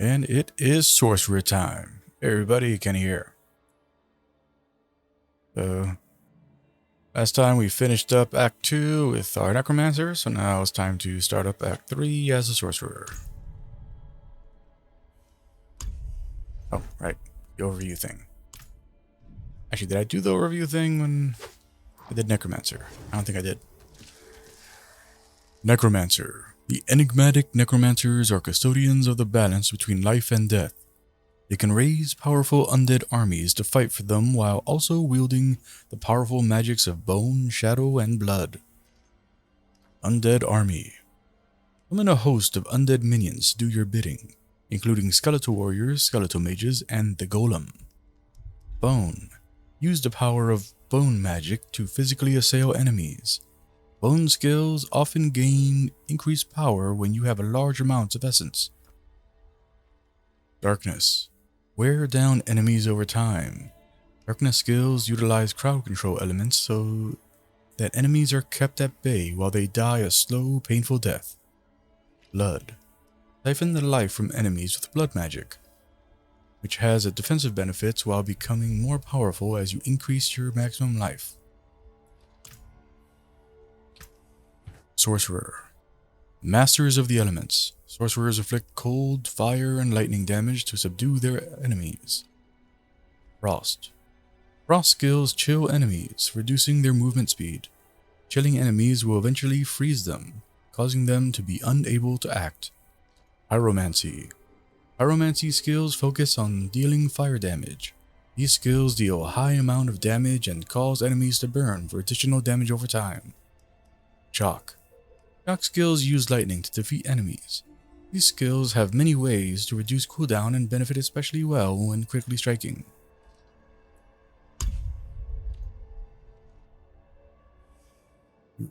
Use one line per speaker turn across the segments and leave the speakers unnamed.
And it is Sorcerer time. Hey everybody, Kenny here. So, last time we finished up Act 2 with our Necromancer, so now it's time to start up Act 3 as a Sorcerer. Oh, right, the overview thing. Actually, did I do the overview thing when I did Necromancer? I don't think I did. Necromancer. The enigmatic Necromancers are custodians of the balance between life and death. They can raise powerful undead armies to fight for them while also wielding the powerful magics of bone, shadow, and blood. Undead Army. Summon a host of undead minions to do your bidding, including skeletal warriors, skeletal mages, and the golem. Bone. Use the power of bone magic to physically assail enemies. Bone skills often gain increased power when you have a large amount of essence. Darkness. Wear down enemies over time. Darkness skills utilize crowd control elements so that enemies are kept at bay while they die a slow, painful death. Blood. Siphon the life from enemies with blood magic, which has a defensive benefits while becoming more powerful as you increase your maximum life. Sorcerer. Masters of the elements. Sorcerers inflict cold, fire, and lightning damage to subdue their enemies. Frost. Frost skills chill enemies, reducing their movement speed. Chilling enemies will eventually freeze them, causing them to be unable to act. Pyromancy. Pyromancy skills focus on dealing fire damage. These skills deal a high amount of damage and cause enemies to burn for additional damage over time. Shock. Shock skills use lightning to defeat enemies. These skills have many ways to reduce cooldown and benefit especially well when critically striking.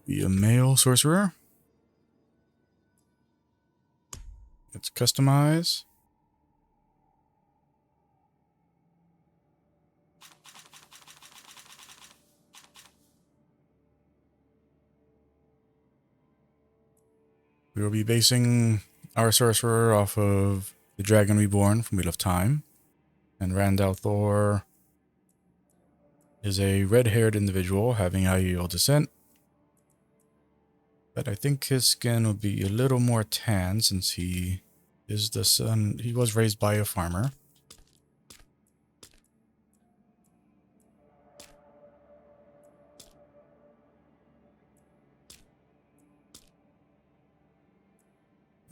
Be a male sorcerer. Let's customize. We will be basing our sorcerer off of the Dragon Reborn from Wheel of Time. And Randall Thor is a red-haired individual having Aiel descent. But I think his skin will be a little more tan since he is the son. He was raised by a farmer.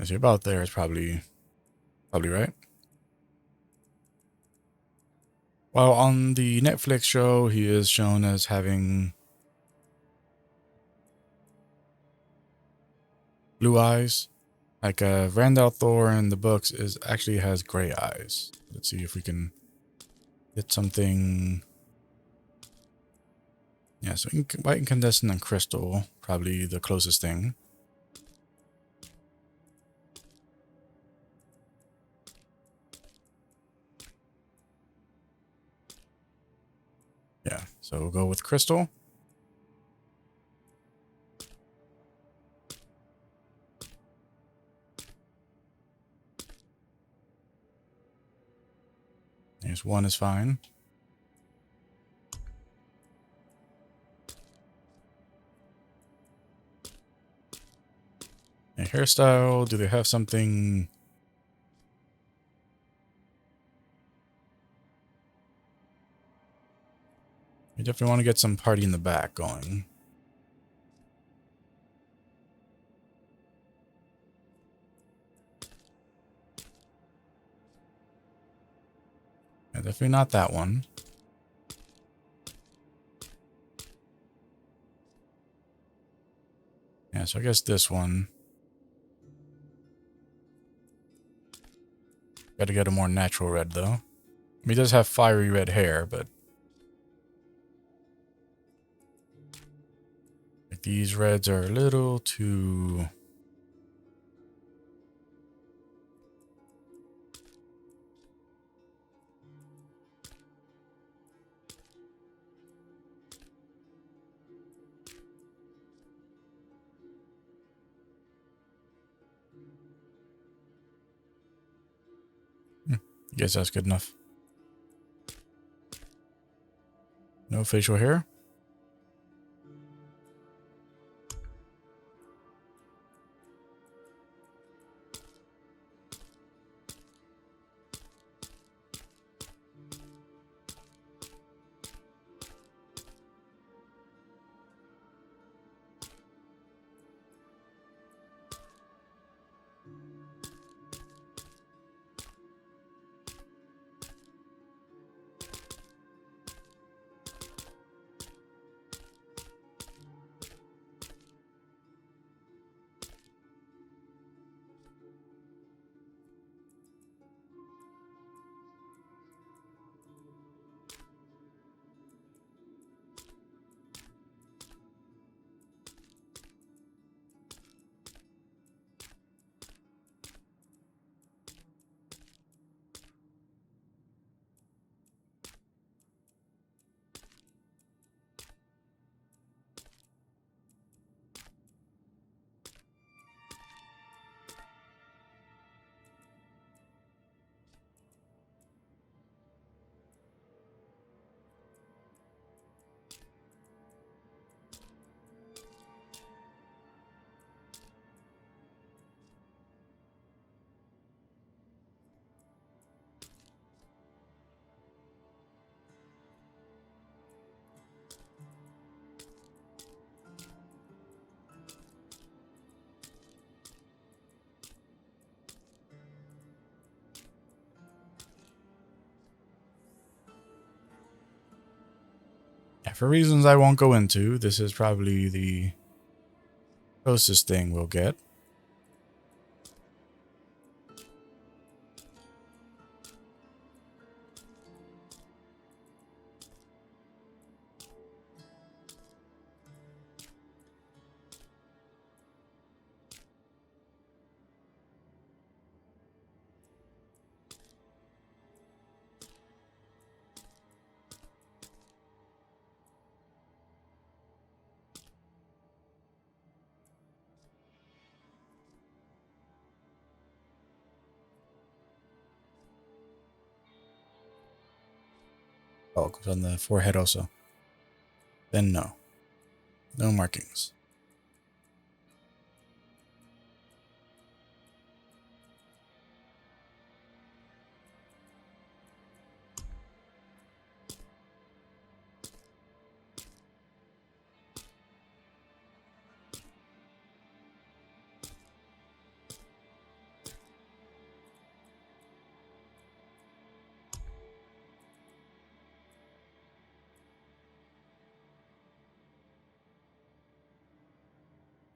As you're about there is probably right. While on the Netflix show, he is shown as having blue eyes. Like Randall Thor in the books actually has gray eyes. Let's see if we can get something. Yeah, so white incandescent and crystal, probably the closest thing. Yeah, so we'll go with crystal. There's one is fine. A hairstyle, do they have something? You definitely want to get some party in the back going. Yeah, definitely not that one. Yeah, so I guess this one. Gotta get a more natural red, though. I mean, he does have fiery red hair, but like, these reds are a little too... Guess that's good enough. No facial hair. Yeah, for reasons I won't go into, this is probably the closest thing we'll get. Oh, it goes on the forehead also. Then no. No markings.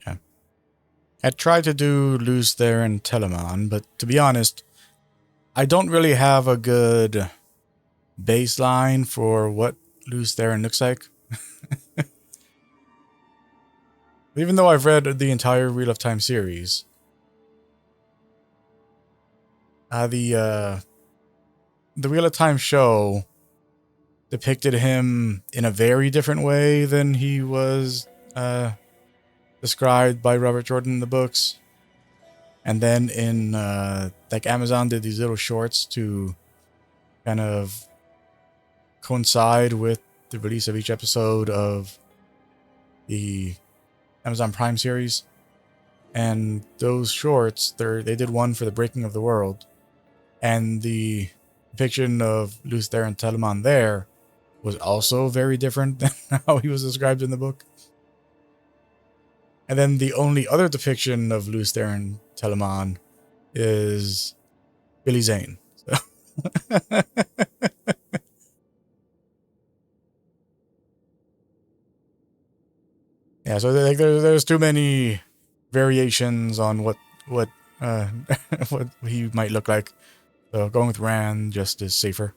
Yeah. I tried to do Luz there and Telemon, but to be honest, I don't really have a good baseline for what Luz Theron looks like. Even though I've read the entire Wheel of Time series, the Wheel of Time show depicted him in a very different way than he was described by Robert Jordan in the books. And then in like Amazon did these little shorts to kind of coincide with the release of each episode of the Amazon Prime series. And those shorts, they did one for the Breaking of the World, and the depiction of Luz Theron Telemon there was also very different than how he was described in the book. And then the only other depiction of Luz Theron Telemon is Billy Zane. So yeah, so like there's too many variations on what uh, what he might look like. So going with Rand just is safer.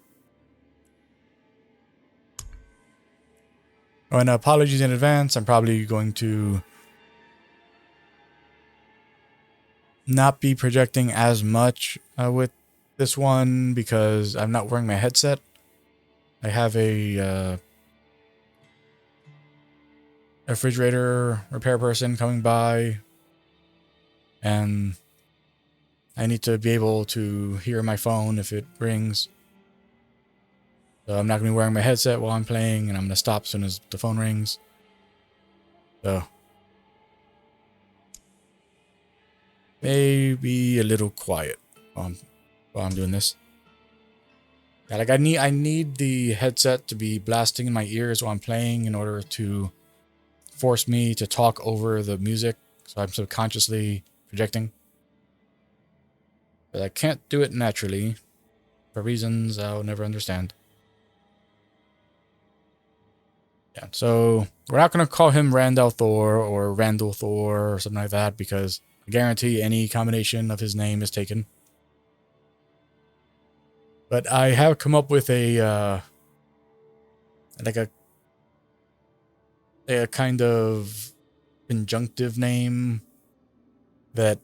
Oh, and apologies in advance. I'm probably going to not be projecting as much with this one because I'm not wearing my headset. I have a refrigerator repair person coming by, and I need to be able to hear my phone if it rings. So I'm not going to be wearing my headset while I'm playing, and I'm going to stop as soon as the phone rings. So maybe a little quiet while I'm doing this. Yeah, like I need the headset to be blasting in my ears while I'm playing in order to force me to talk over the music. So I'm subconsciously projecting. But I can't do it naturally for reasons I'll never understand. Yeah, so we're not going to call him Randall Thor or Randall Thor or something like that because I guarantee any combination of his name is taken. But I have come up with a like a kind of conjunctive name that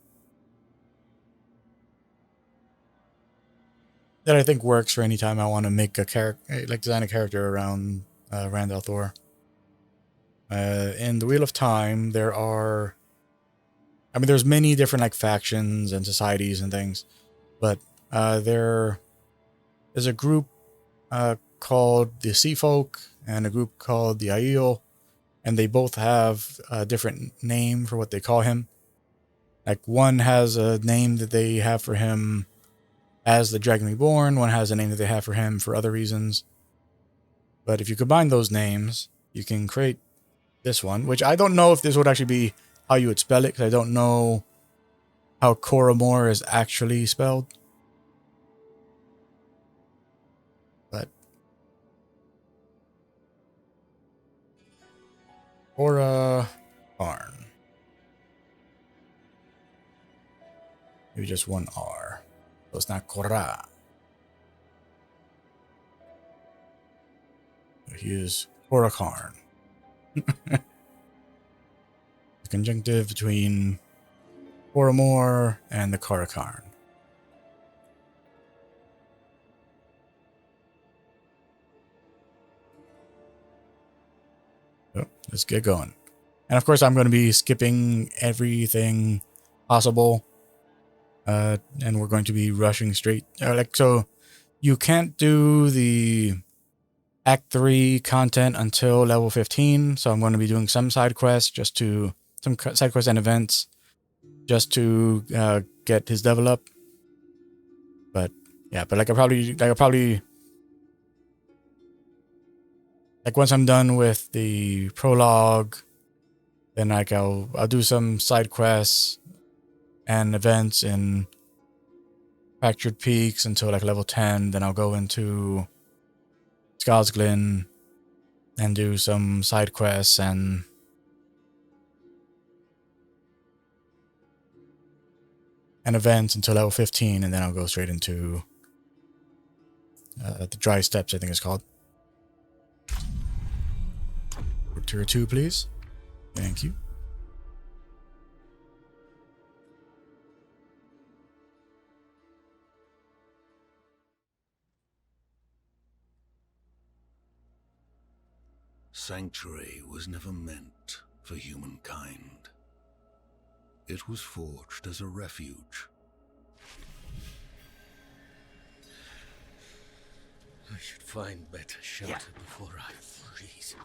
I think works for any time I want to make a character, like design a character around Randall Thor. In the Wheel of Time, there's many different like factions and societies and things, but there is a group called the Sea Folk and a group called the Aiel, and they both have a different name for what they call him. Like one has a name that they have for him as the Dragon Reborn, one has a name that they have for him for other reasons. But if you combine those names, you can create this one, which I don't know if this would actually be how you would spell it, because I don't know how Koromor is actually spelled. But Korra Karn. Maybe just one R. So it's not Korra. He is Korra Karn. The conjunctive between Koromor and the Korra Karn. So let's get going. And of course, I'm going to be skipping everything possible. And we're going to be rushing straight. So you can't do the Act 3 content until level 15. So I'm going to be doing some side quests some side quests and events just to get his level up. But yeah, but I'll probably once I'm done with the prologue, then I'll do some side quests and events in Fractured Peaks until like level 10. Then I'll go into Skosglin and do some side quests and events until level 15, and then I'll go straight into the Dry Steps, I think it's called. Tier 2, please. Thank you.
Sanctuary was never meant for humankind. It was forged as a refuge. I should find better shelter before I freeze.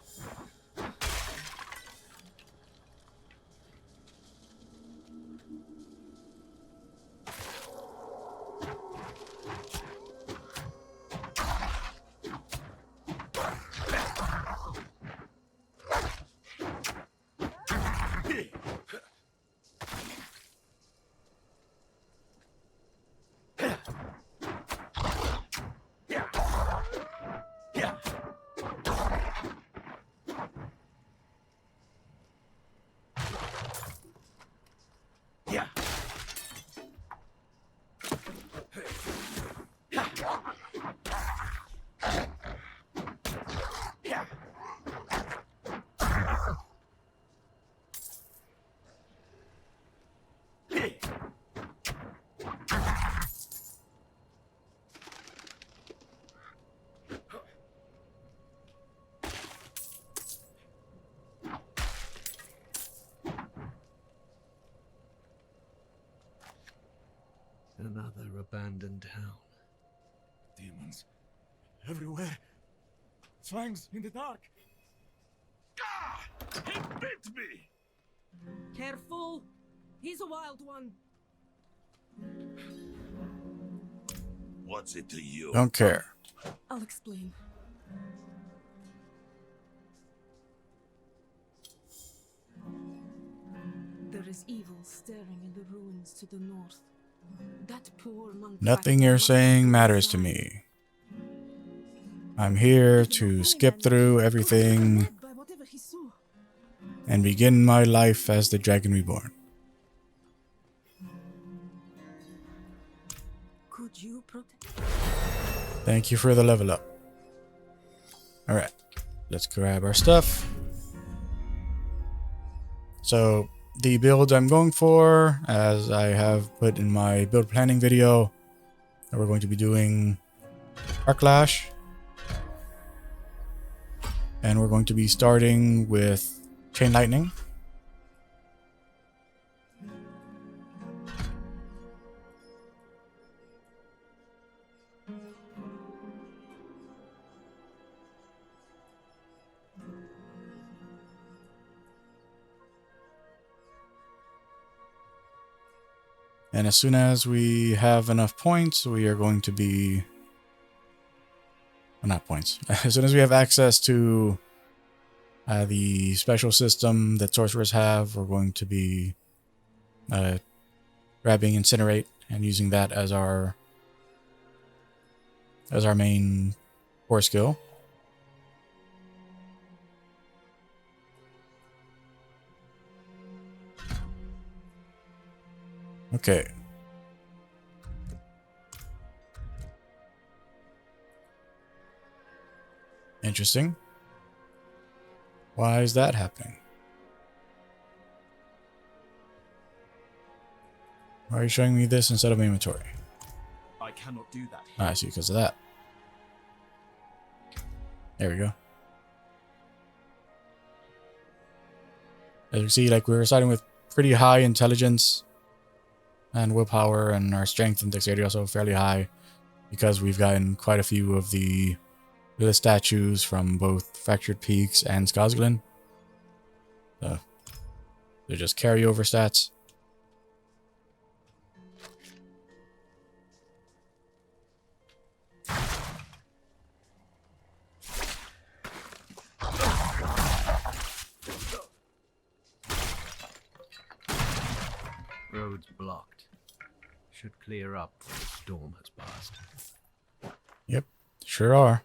another abandoned town.
Demons everywhere. Fangs in the dark. Ah! He bit me!
Careful! He's a wild one.
What's it to you?
Don't care.
I'll explain. There is evil staring in the ruins to the north. That poor monk.
Nothing you're saying matters to me. I'm here to skip through everything and begin my life as the Dragon Reborn.
Could you protect?
Thank you for the level up. Alright, let's grab our stuff. So, the build I'm going for, as I have put in my build planning video, we're going to be doing Arclash. And we're going to be starting with Chain Lightning. And as soon as we have enough points, we are going to be... Well, not points. As soon as we have access to the special system that sorcerers have, we're going to be grabbing Incinerate and using that as our main core skill. Okay. Interesting. Why is that happening? Why are you showing me this instead of my inventory?
I cannot do that.
Ah, I see, because of that. There we go. As you see, like, we were starting with pretty high intelligence and willpower, and our strength and dexterity also fairly high, because we've gotten quite a few of the statues from both Fractured Peaks and Skazglin. So they're just carryover stats.
Roads blocked. Should clear up when the storm has passed.
Yep, sure are.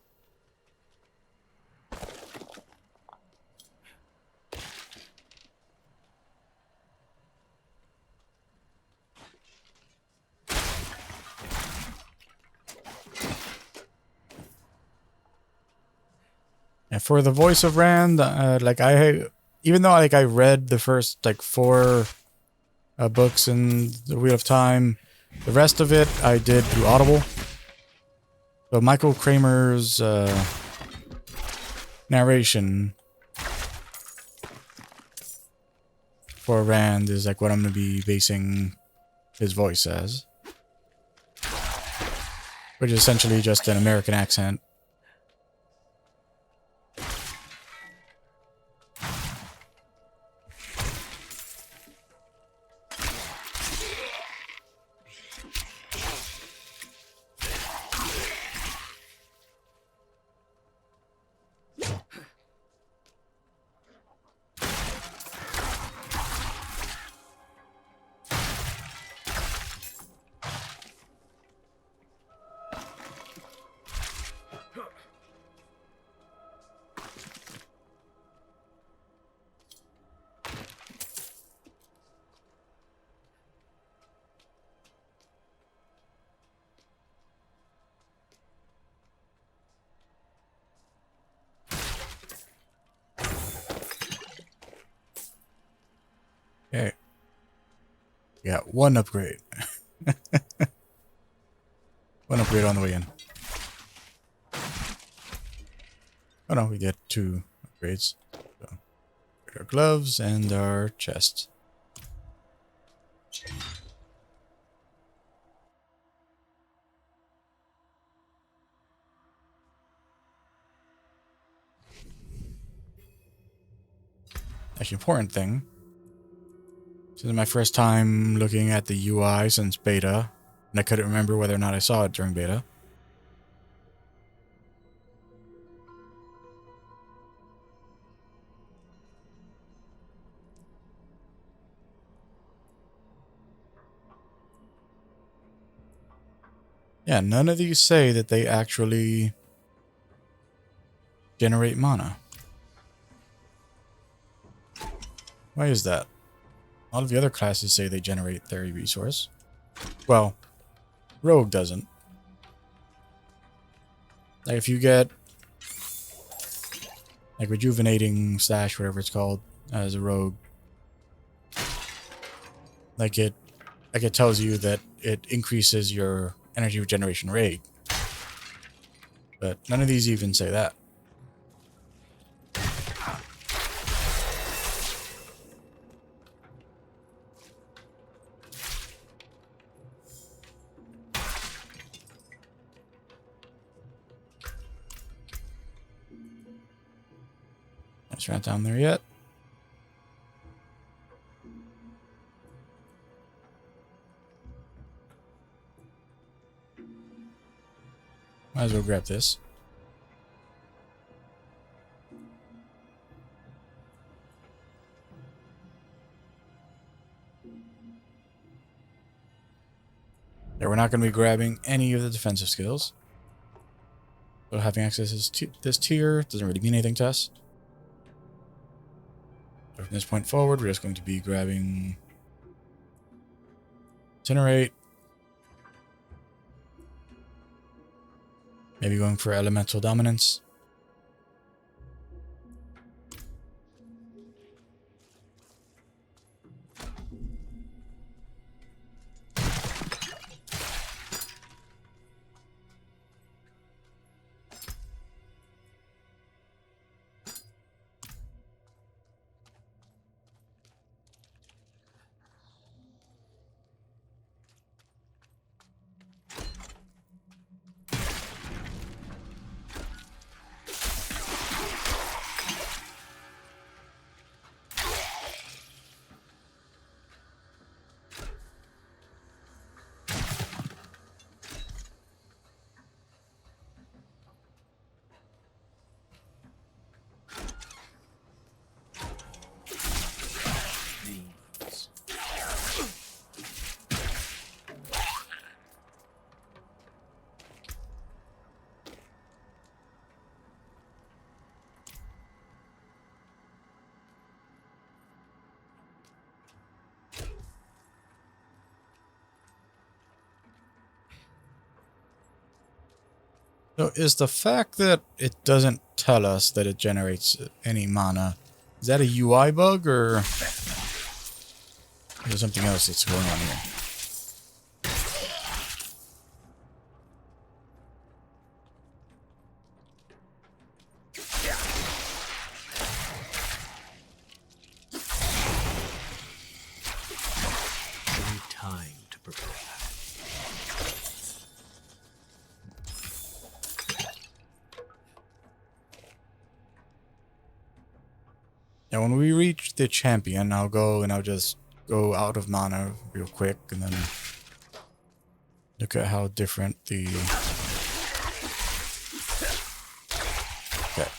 And for the voice of Rand, even though I read the first 4 books in the Wheel of Time, the rest of it I did through Audible. So Michael Kramer's narration for Rand is what I'm going to be basing his voice as, which is essentially just an American accent. Okay. We got one upgrade. One upgrade on the way in. Oh no, we get 2 upgrades. So, our gloves and our chest. actually important thing. This is my first time looking at the UI since beta, and I couldn't remember whether or not I saw it during beta. Yeah, none of these say that they actually generate mana. Why is that? All of the other classes say they generate their resource. Well, Rogue doesn't. Like if you get like rejuvenating slash whatever it's called as a rogue, like it tells you that it increases your energy regeneration rate. But none of these even say that. It's not down there yet. Might as well grab this. Yeah, we're not going to be grabbing any of the defensive skills. So having access to this tier doesn't really mean anything to us. So from this point forward, we're just going to be grabbing Incinerate. Maybe going for Elemental Dominance. So is the fact that it doesn't tell us that it generates any mana, is that a UI bug or is there something else that's going on here?
Give me time to prepare.
Now when we reach the champion, I'll go and I'll just go out of mana real quick and then look at how different the... Okay.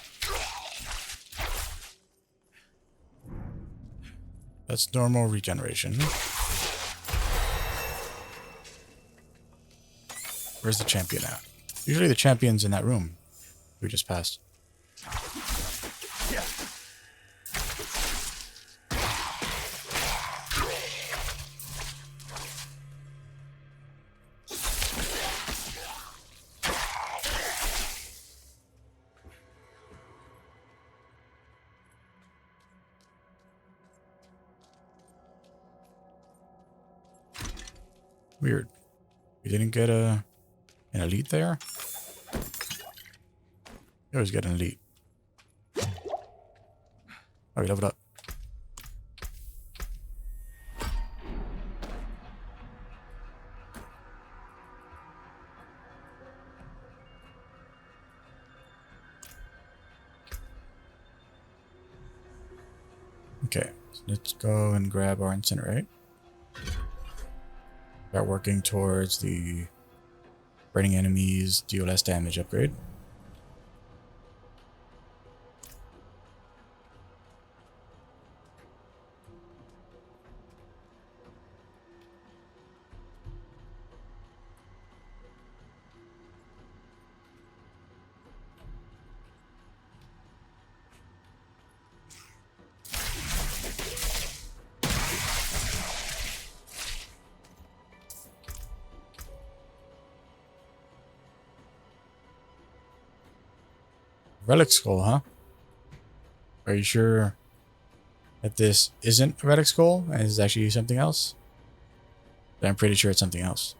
That's normal regeneration. Where's the champion at? Usually the champion's in that room we just passed. Weird. We didn't get an elite there? You always get an elite. Oh, we leveled up. Okay, so let's go and grab our incinerate. Start working towards the burning enemies deal less damage upgrade. Relic Skull, huh? Are you sure that this isn't a Relic Skull and is actually something else? I'm pretty sure it's something else.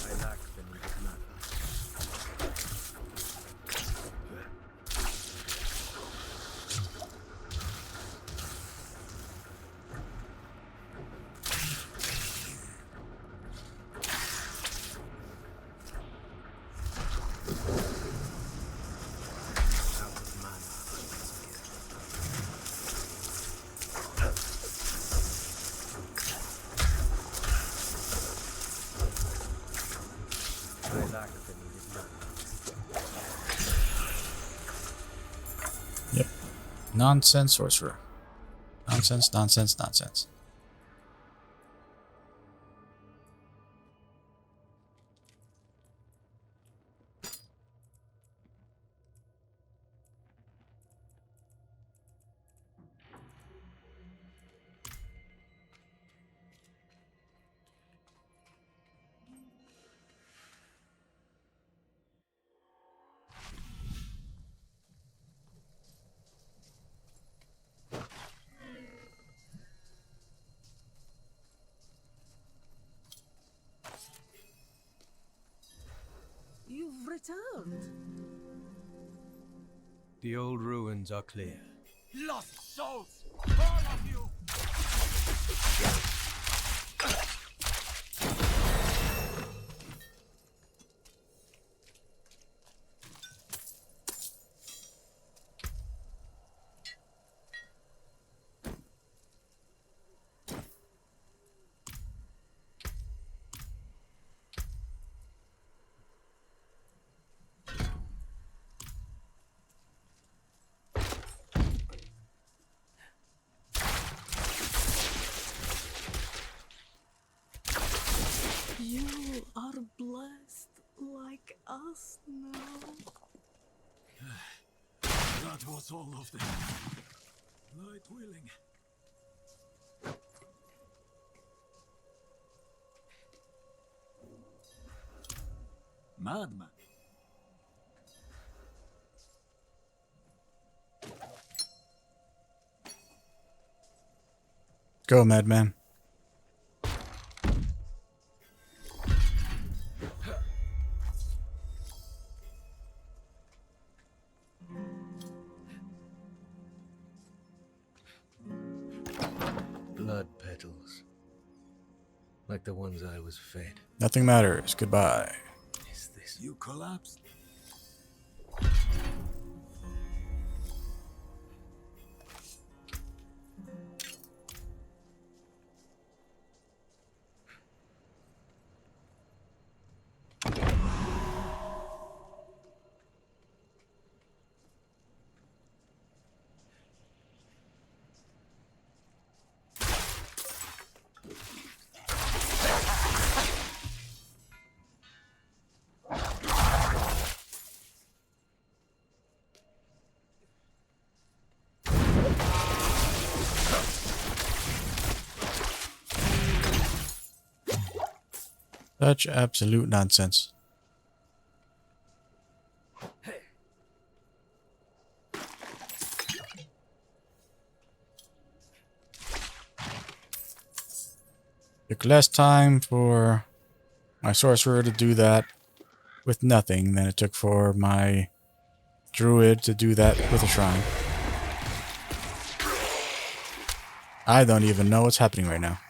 I lack the needed mana. Out of mana once again. I lack the needed mana.
Yep. Nonsense, sorcerer. Nonsense, nonsense, nonsense.
You've returned.
The old ruins are clear.
Lost souls! All of you! That was all of them. Light willing. Madman.
Go, madman.
Blood petals. Like the ones I was fed.
Nothing matters. Goodbye.
Is this...
You collapsed.
Such absolute nonsense. Took less time for my sorcerer to do that with nothing than it took for my druid to do that with a shrine. I don't even know what's happening right now.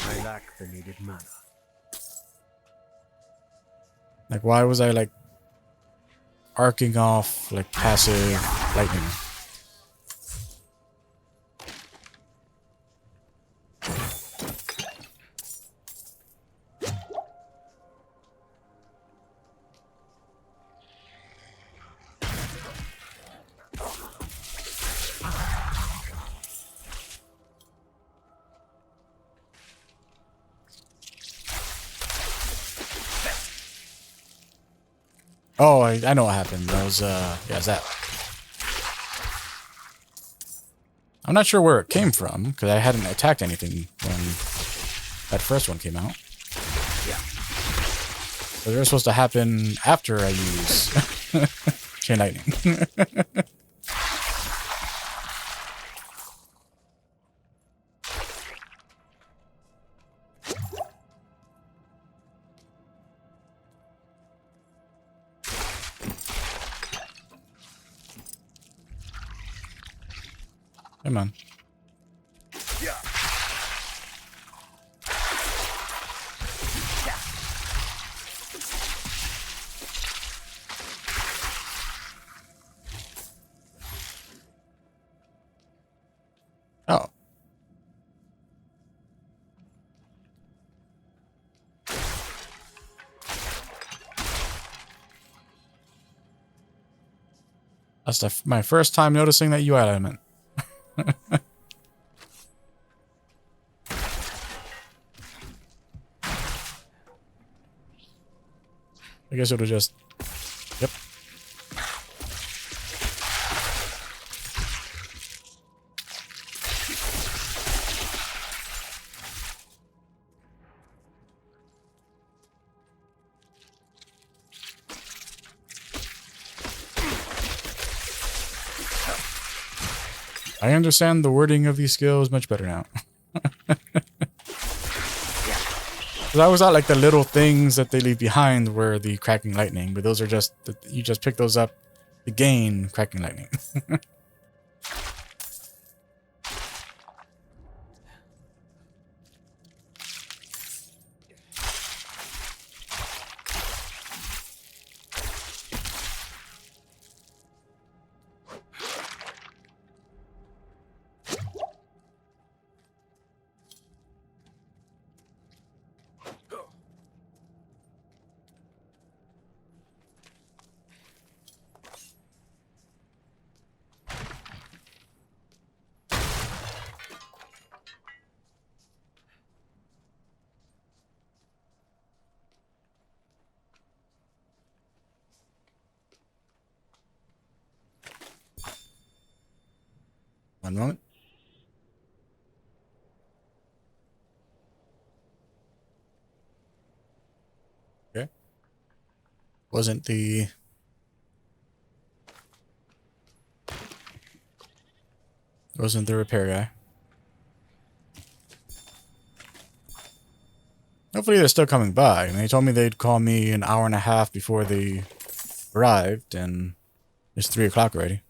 I lack the needed mana.
Like, why was I, like, arcing off, like, passive lightning? Oh, I know what happened. That was, yeah, it's that. I'm not sure where it came from, because I hadn't attacked anything when that first one came out.
Yeah.
So they're supposed to happen after I use Chain Lightning. Come on. Oh. That's my first time noticing that UI element. I guess it'll just... Yep. I understand the wording of these skills much better now. I always thought like the little things that they leave behind were the cracking lightning, but those are just, you just pick those up to gain cracking lightning. One moment. Okay. Wasn't the repair guy. Hopefully they're still coming by. I mean, they told me they'd call me an hour and a half before they arrived, and it's 3 o'clock already.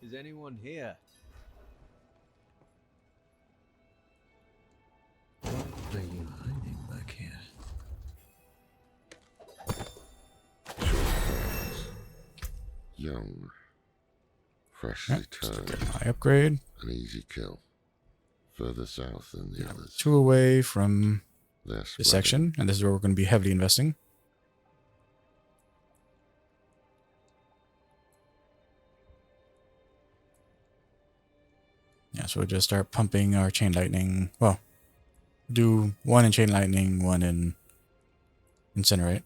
Is anyone here? What are you hiding back here?
Young, freshly turned,
Get my upgrade.
an easy kill. Further south than the others.
2 away from
They're
this
spreading.
section, and this is where we're going to be heavily investing. Yeah, so we'll just start pumping our chain lightning. Well, do 1 in chain lightning, 1 in incinerate.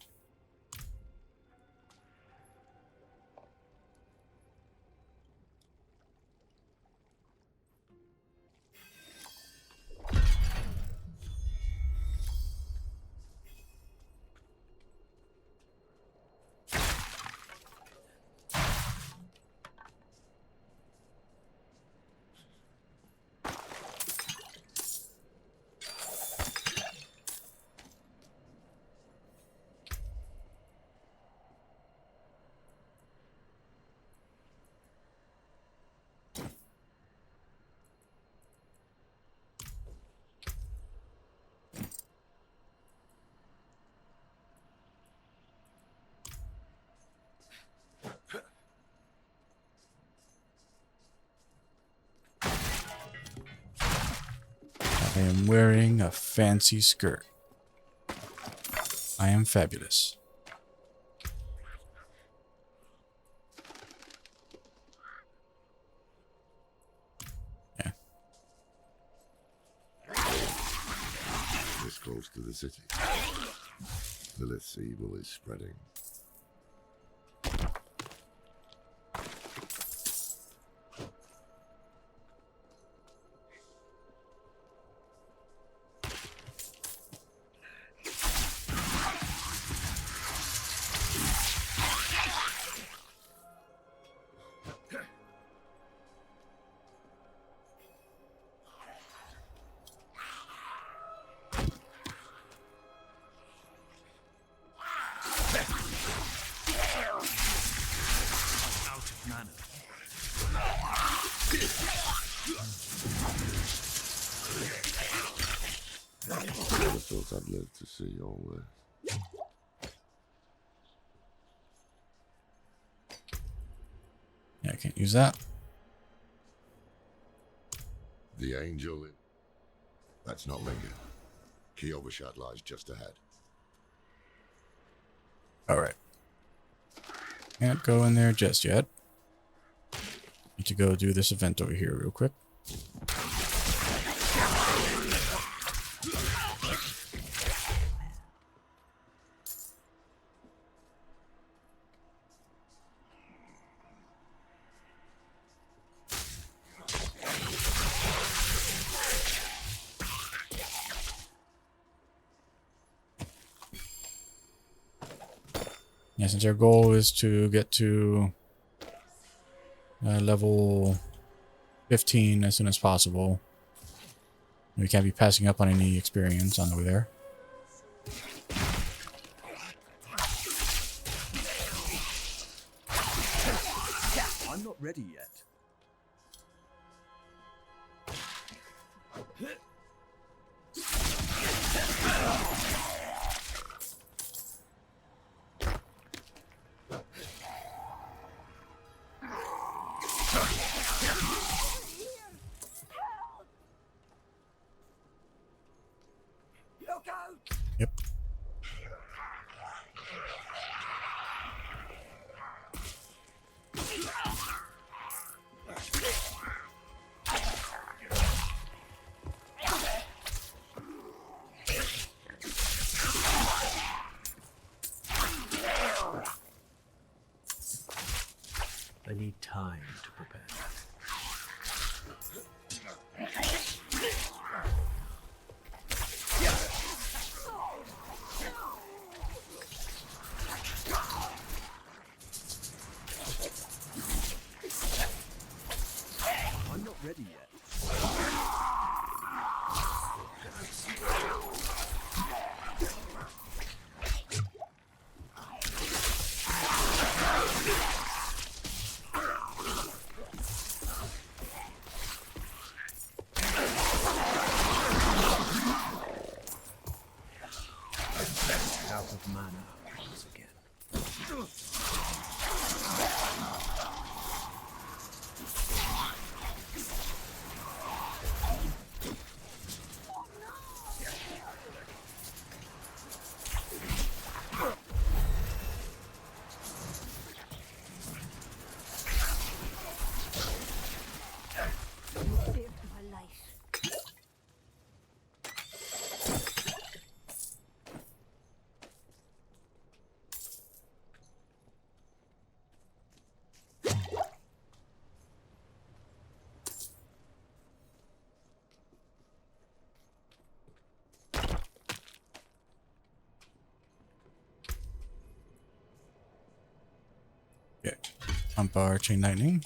I am wearing a fancy skirt. I am fabulous. Yeah.
This close to the city. Lilith's evil is spreading. Never thought I'd live to see all this.
Yeah, I can't use that.
The angel. That's not Linger. Key Overshot lies just ahead.
Alright. Can't go in there just yet. Need to go do this event over here real quick. Yeah, since our goal is to get to level 15 as soon as possible, we can't be passing up on any experience on the way there.
I'm not ready yet.
Yep.
I need time to prepare. I'm not ready yet. Out of mana once again.
Saved my life.
Okay. Pump our chain lightning.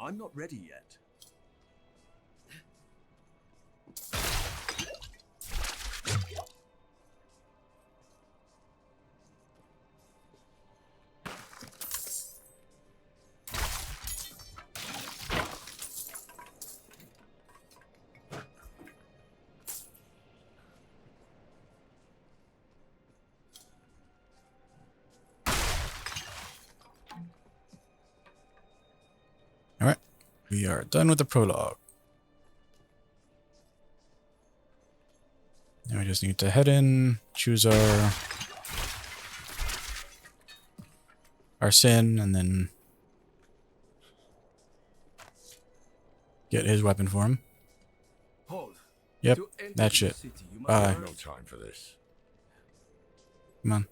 I'm not ready yet.
Alright. We are done with the prologue. Now we just need to head in, choose our sin, and then get his weapon for him.
Hold.
Yep,
To enter
that's
the
it.
city, you must
Bye.
learn-
No time for this.
Come on.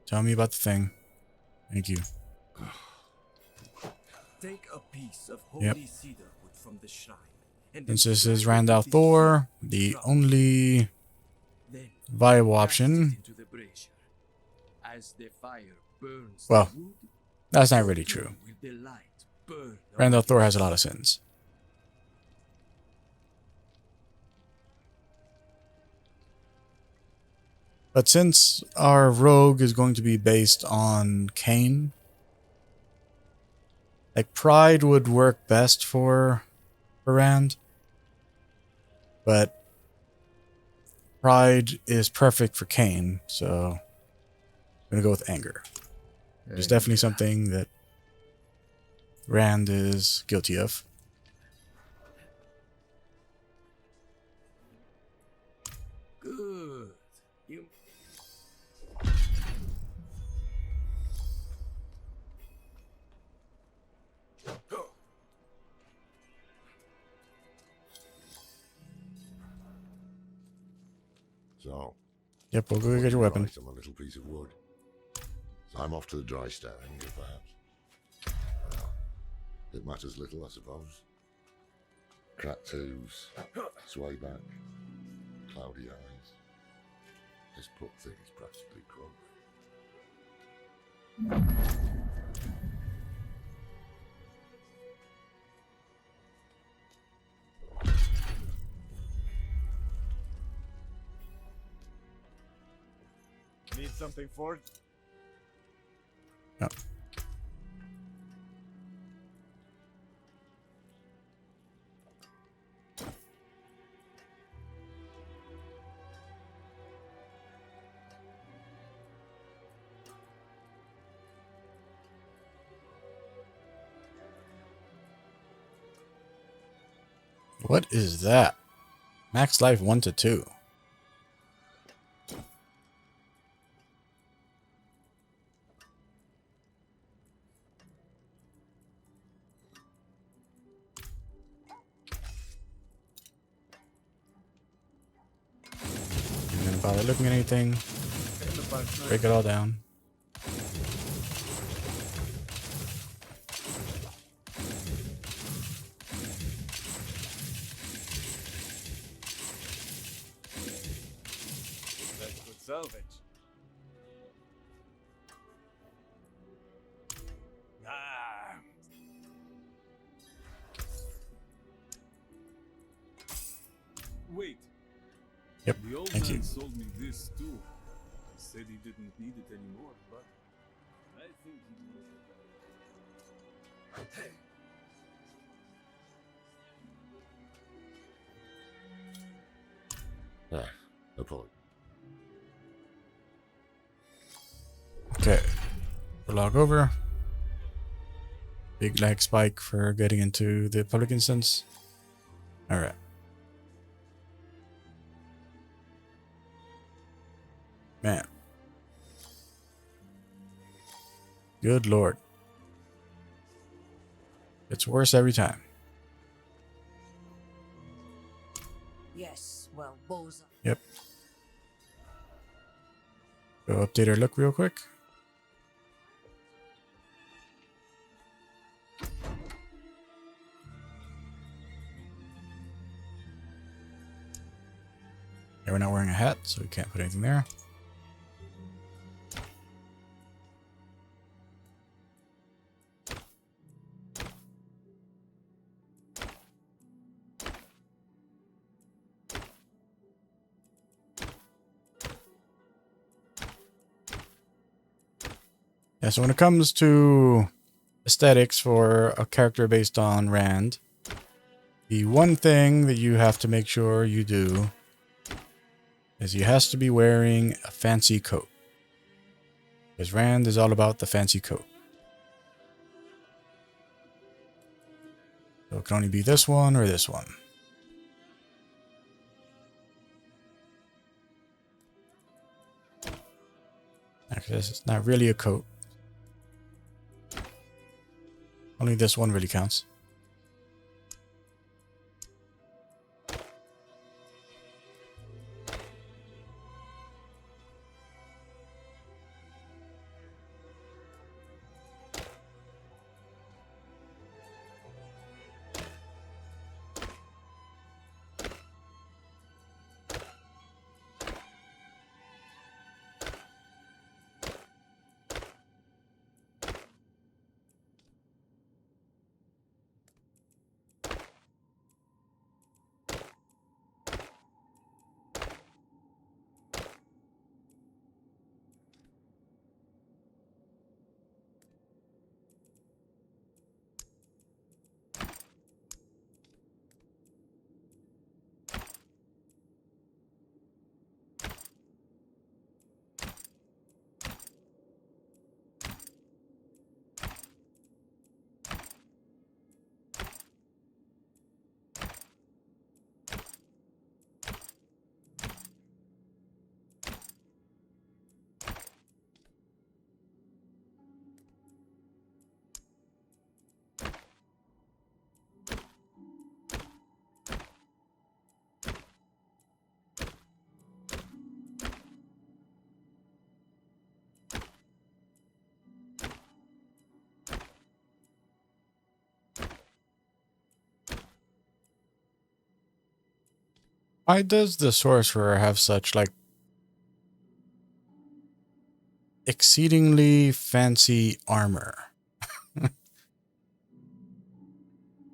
Tell me about the thing. Thank you.
Take a piece of
Yep.
holy cedar wood from the shrine. And
Since
then
this is
strike it
Randall
with the
Thor,
shield
the
drum.
only
Then
viable
cast it
option.
into the brazier. As the fire burns
Well,
the wood,
that's not
so
really
too
true.
will the light burn
Randall
around
Thor
it.
has a lot of sins. But since our rogue is going to be based on Cain, like Pride would work best for Rand, but Pride is perfect for Cain, so I'm gonna go with Anger. It's definitely something that Rand is guilty of.
Good. You
So,
Yep, we'll go
what
get
do
your
you
weapon.
write on a little piece of wood? So I'm off to the dry stone, perhaps. Well, it matters little, I suppose. Cracked hooves, sway back, cloudy eyes. This book thing is practically crumbling.
Need something for it?
No. What is that? Max life 1 to 2. I'm gonna bother looking at anything. Break it all down.
That's good salvage. Ah.
Wait,
Yep,
the old
thank
man
you.
sold me this too. He said he didn't need it anymore, but I think he knows it. Hey.
Yeah, no problem.
Okay. We'll log over. Big lag spike for getting into the public instance. Alright. Man. Good lord. It's worse every time.
Yes, well, bows.
Yep. Go update our look real quick. Yeah, we're not wearing a hat, so we can't put anything there. Yeah, so when it comes to aesthetics for a character based on Rand, the one thing that you have to make sure you do is he has to be wearing a fancy coat. Because Rand is all about the fancy coat. So it can only be this one or this one. Actually, this is not really a coat. Only this one really counts. Why does the Sorcerer have such, like, exceedingly fancy armor?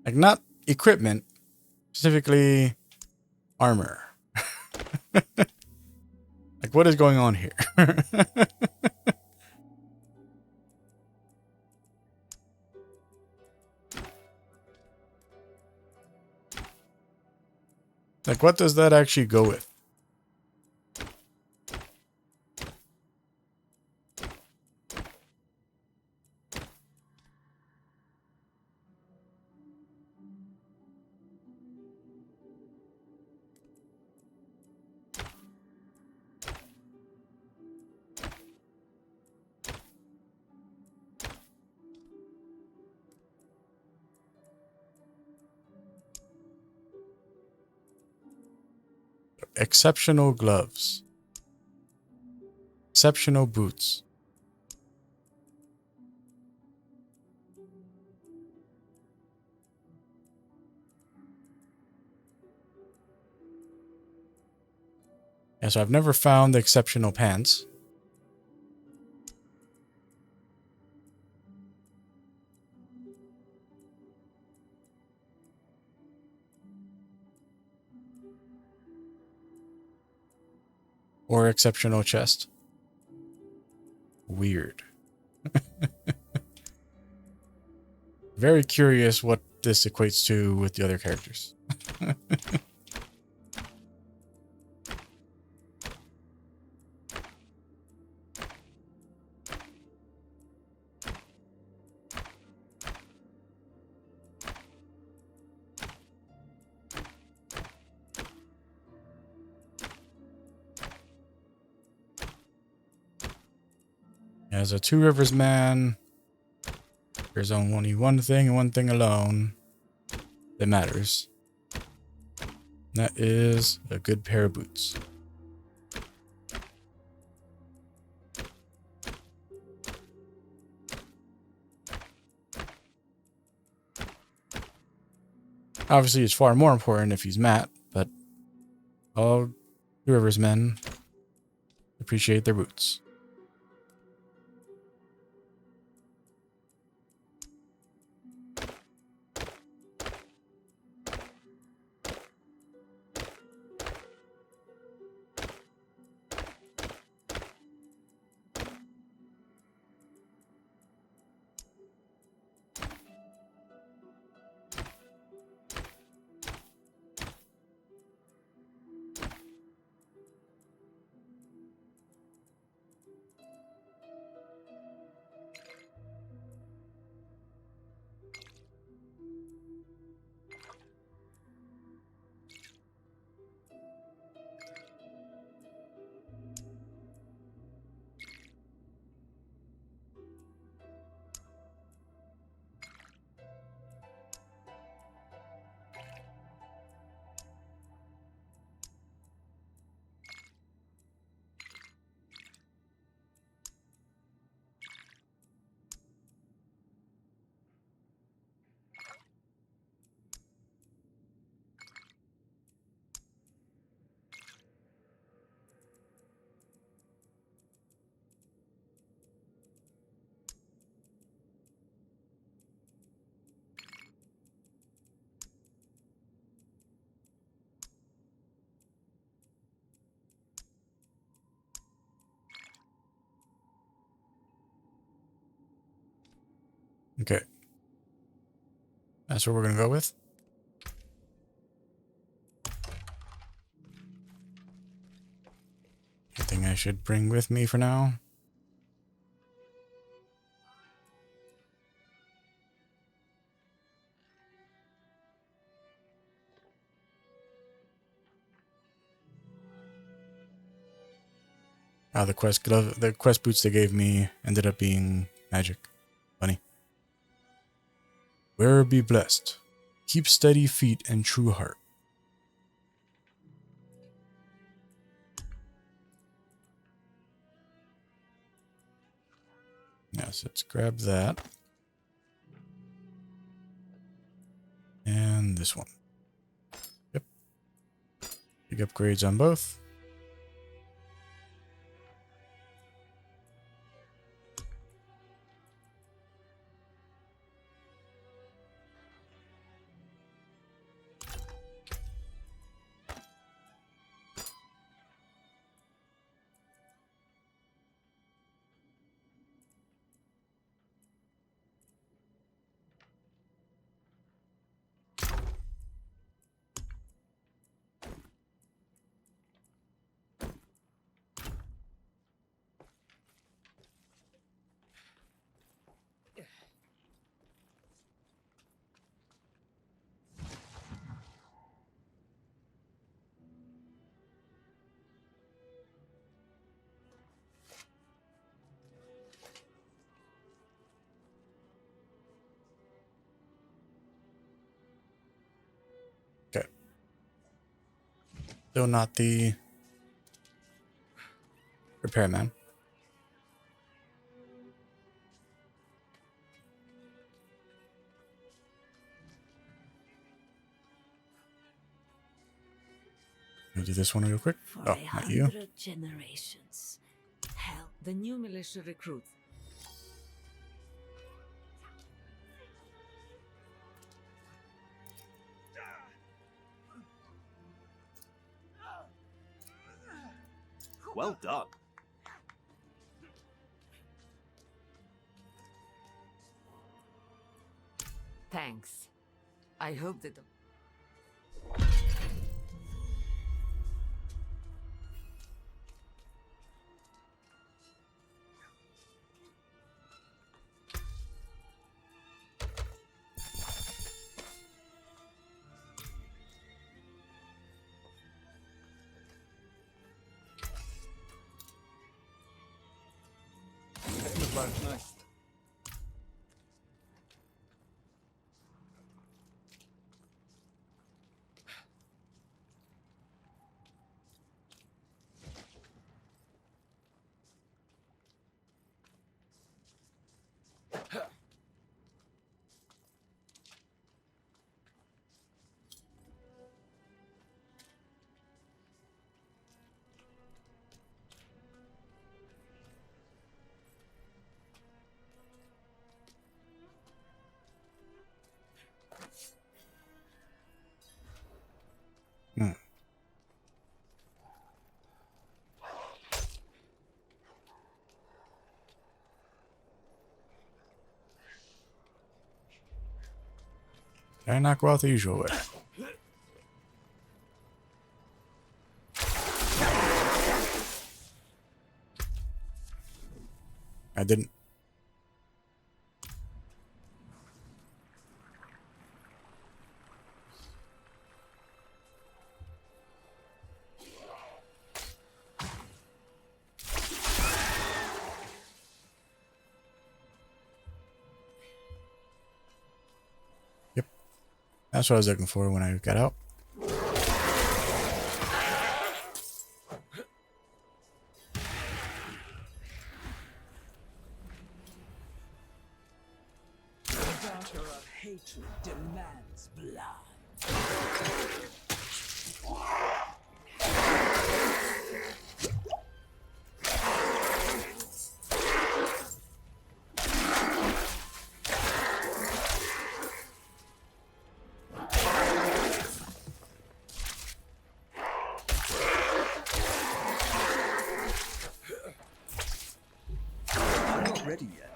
Like, not equipment, specifically armor. Like, what is going on here? Like, what does that actually go with? exceptional gloves. Exceptional boots. Yeah, so I've never found the exceptional pants. Or exceptional chest. Weird. Very curious what this equates to with the other characters. As a Two Rivers man, there's only one thing and one thing alone that matters. That is a good pair of boots. Obviously, it's far more important if he's Matt, but all Two Rivers men appreciate their boots. Okay. That's what we're going to go with. Anything I should bring with me for now? Ah, the quest boots they gave me ended up being magic. Funny. Wearer be blessed. Keep steady feet and true heart. Yes, let's grab that. And this one. Yep. Big upgrades on both. Still not the repairman. Let me do this one real quick.
For
Oh,
a
not you.
100 generations. Hell, the new militia recruit.
Well done.
Thanks. I hope that the
Nice.
Hmm. Did I not go out the usual way? I didn't. Yep. That's what I was looking for when I got out.
Daughter of hatred demands blood.
I'm not ready yet.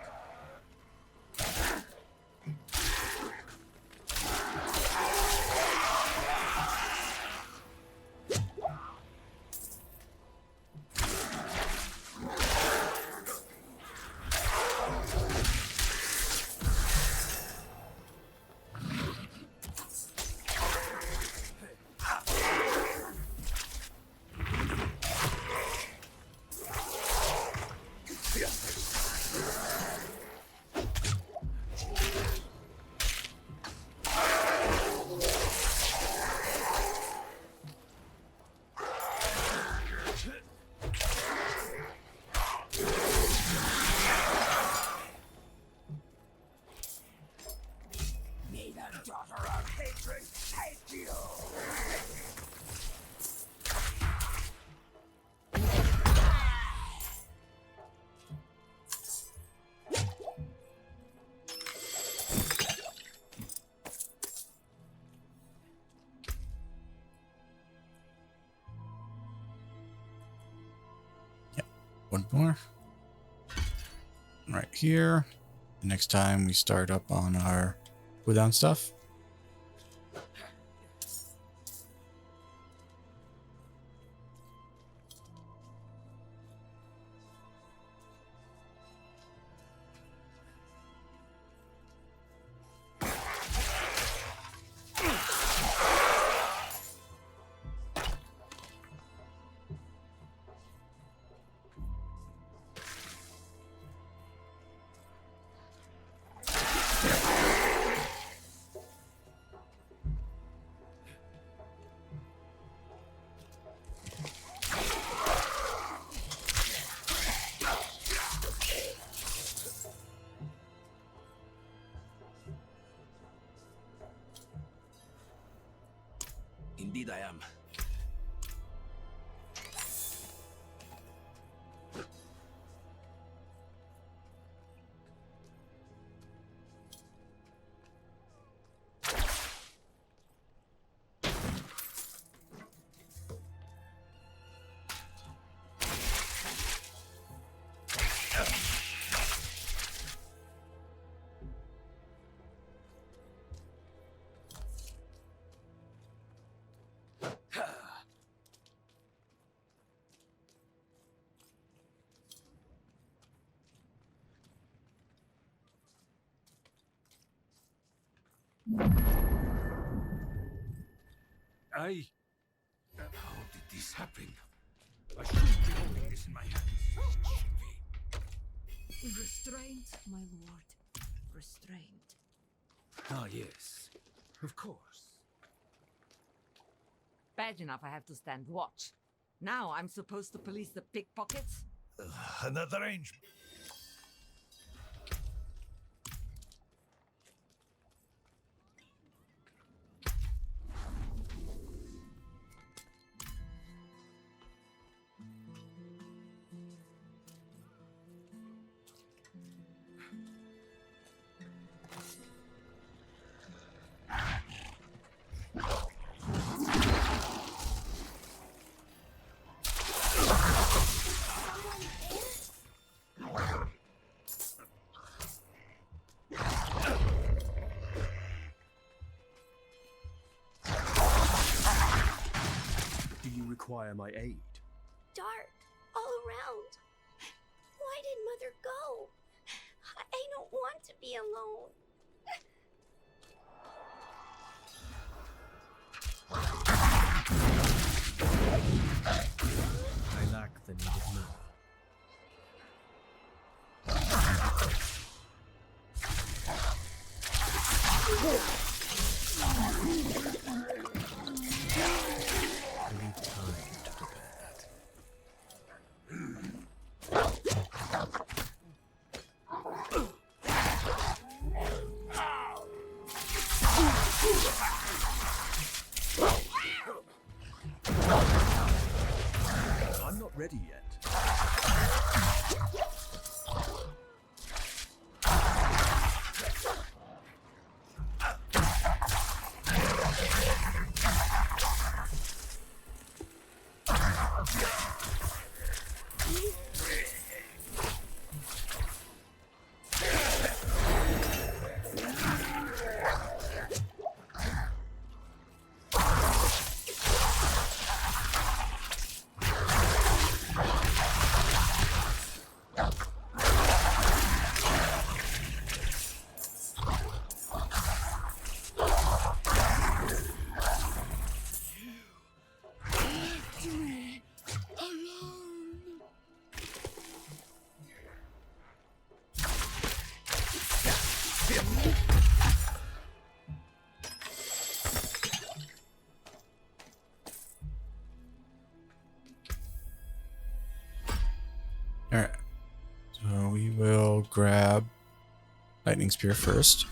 May the daughter of hatred hate you!
One more. Right here. The next time we start up on our cooldown stuff.
Indeed I am. How did this happen? I shouldn't be holding this in my hands. Should be.
Restraint, my lord. Restraint.
Ah, yes. Of course.
Bad enough I have to stand watch. Now I'm supposed to police the pickpockets?
Another arrangement. Do you require my aid?
Dark all around. Why did Mother go? I don't want to be alone.
I lack the needed move. I need time to prepare that.
I'm not ready yet.
Alright. So we will grab Lightning Spear first.